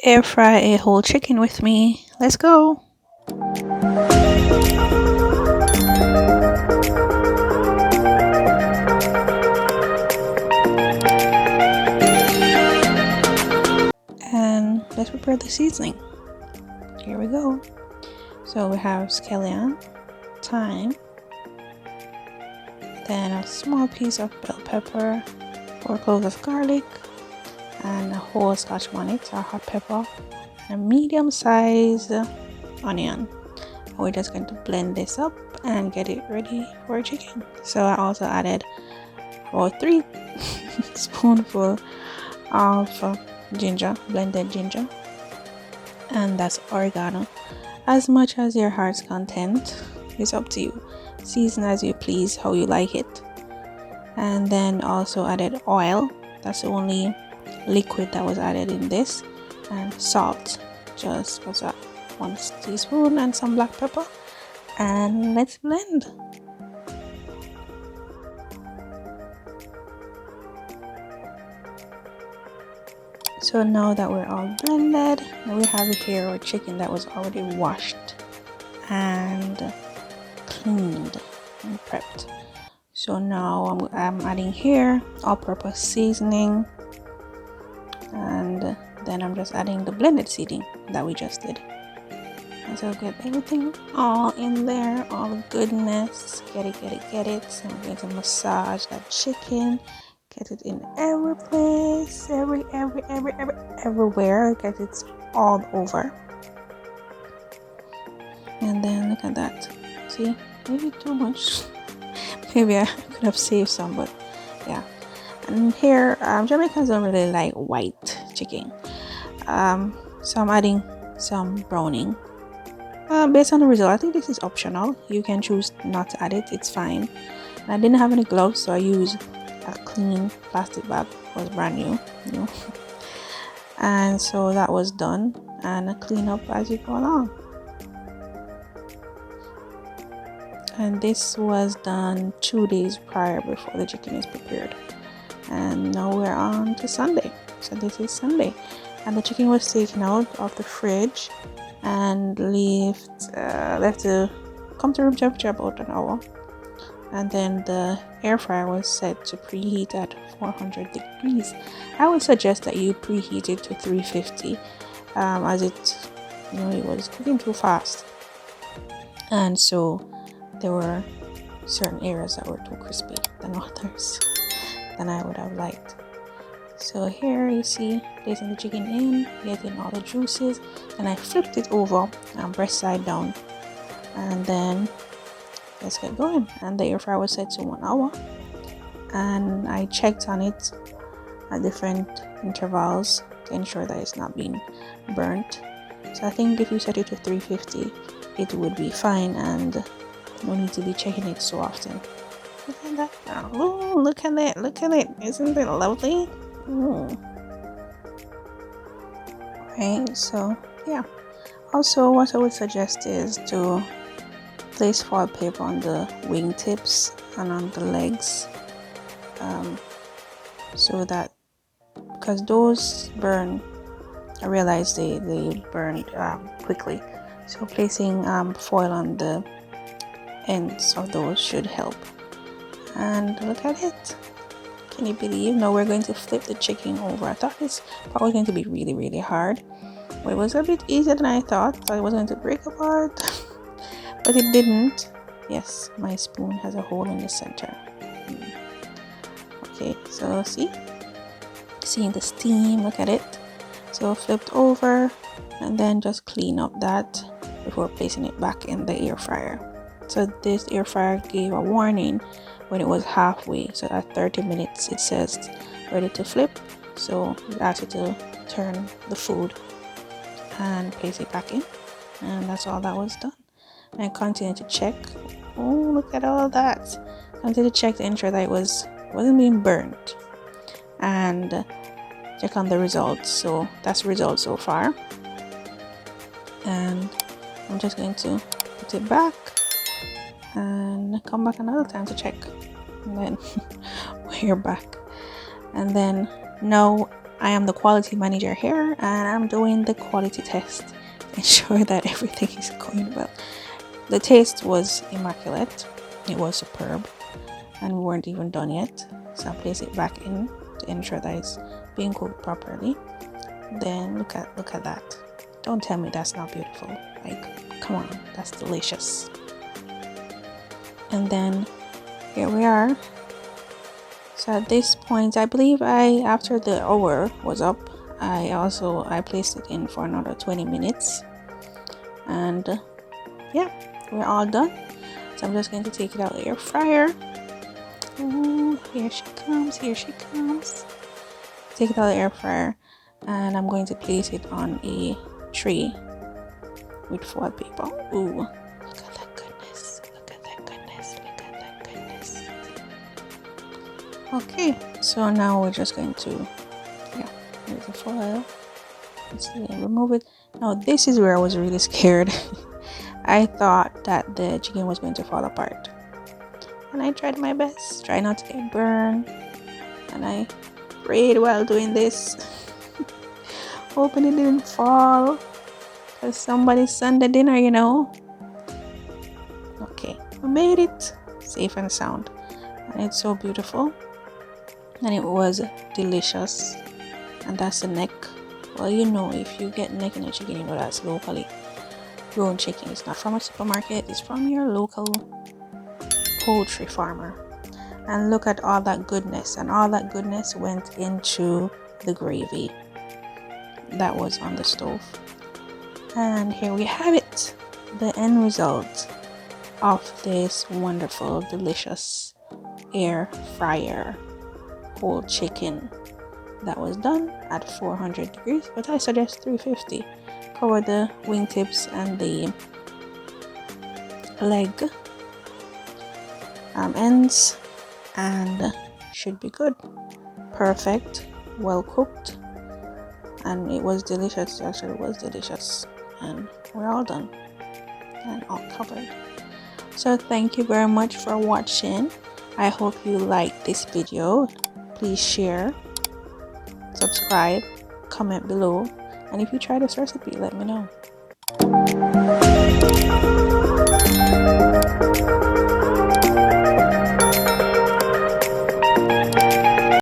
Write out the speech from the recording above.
air fry a whole chicken with me. Let's go. And let's prepare the seasoning. Here we go. So we have scallion, thyme, then a small piece of bell pepper, 4 cloves of garlic, and a whole Scotch bonnet or hot pepper, and a medium sized onion. And we're just going to blend this up and get it ready for chicken. So I also added about 3 spoonful of ginger, blended ginger, and that's oregano. As much as your heart's content is up to you. Season as you please, how you like it. And then also added oil. That's the only liquid that was added in this. And salt, just was that 1 teaspoon, and some black pepper. And let's blend. So now that we're all blended, now we have here our chicken that was already washed and cleaned and prepped. So now I'm adding here all-purpose seasoning, and then I'm just adding the blended seasoning that we just did. And so get everything all in there, all the goodness. Get it. So I'm going to massage that chicken. Get it in every place, everywhere. Get it all over. And then look at that. See, maybe too much. Maybe I could have saved some, but yeah. And here, Jamaicans don't really like white chicken. So I'm adding some browning. Based on the result, I think this is optional. You can choose not to add it. It's fine. And I didn't have any gloves, so I used a clean plastic bag. It was brand new. And so that was done, and clean up as you go along. And this was done 2 days prior before the chicken is prepared. And now we're on to Sunday. So this is Sunday, and the chicken was taken out of the fridge and left to come to room temperature about an hour. And then the air fryer was set to preheat at 400 degrees. I would suggest that you preheat it to 350, as it was cooking too fast, and so there were certain areas that were too crispy than others than I would have liked. So here you see, placing the chicken in, getting all the juices. Then I flipped it over and breast side down, and then let's get going. And the air fryer was set to 1 hour, and I checked on it at different intervals to ensure that it's not being burnt. So I think if you set it to 350, it would be fine, and no need to be checking it so often. Look at that now. Oh, look at it. Isn't it lovely? Right, so yeah. Also, what I would suggest is to place foil paper on the wing tips and on the legs, so that, because those burn, I realized they burn quickly. So placing foil on the ends of those should help. And look at it. Can you believe? Now we're going to flip the chicken over. I thought it's probably going to be really hard, but it was a bit easier than I thought. So it was going to break apart, but it didn't. Yes, my spoon has a hole in the center. Okay, so seeing the steam, look at it. So flipped over, and then just clean up that before placing it back in the air fryer. So this air fryer gave a warning when it was halfway. So at 30 minutes it says ready to flip. So it asks you to turn the food and place it back in, and that's all that was done. And I continue to check. Oh, look at all that. Continue to check to ensure that it wasn't being burnt, and check on the results. So that's the result so far, and I'm just going to put it back and come back another time to check, and then we're back. And then now I am the quality manager here, and I'm doing the quality test to ensure that everything is going well. The taste was immaculate. It was superb, and we weren't even done yet. So I place it back in to ensure that it's being cooked properly. Then look at that. Don't tell me that's not beautiful. Like, come on, that's delicious. And then here we are. So at this point, I believe after the hour was up, I placed it in for another 20 minutes. And yeah, we're all done. So I'm just going to take it out of the air fryer. Ooh, here she comes, here she comes. Take it out of the air fryer, and I'm going to place it on a tray with foil paper. Ooh, look at that goodness, look at that goodness, look at that goodness. Okay, so now we're just going to, here's the foil. Let's remove it. Now this is where I was really scared. I thought that the chicken was going to fall apart, and I tried my best, try not to get burned, and I prayed while doing this, hoping it didn't fall, because somebody's Sunday dinner, you know. Okay, we made it safe and sound, and it's so beautiful, and it was delicious. And that's the neck. Well, you know, if you get neck in a chicken, you know that's locally grown chicken. It's not from a supermarket, it's from your local poultry farmer. And look at all that goodness, and all that goodness went into the gravy that was on the stove. And here we have it, the end result of this wonderful, delicious air fryer whole chicken that was done at 400 degrees, but I suggest 350. Cover the wingtips and the leg ends, and should be good. Perfect, well cooked, and it was delicious. Actually, it was delicious, and we're all done and all covered. So thank you very much for watching. I hope you liked this video. Please share, subscribe, comment below, and if you try this recipe, let me know.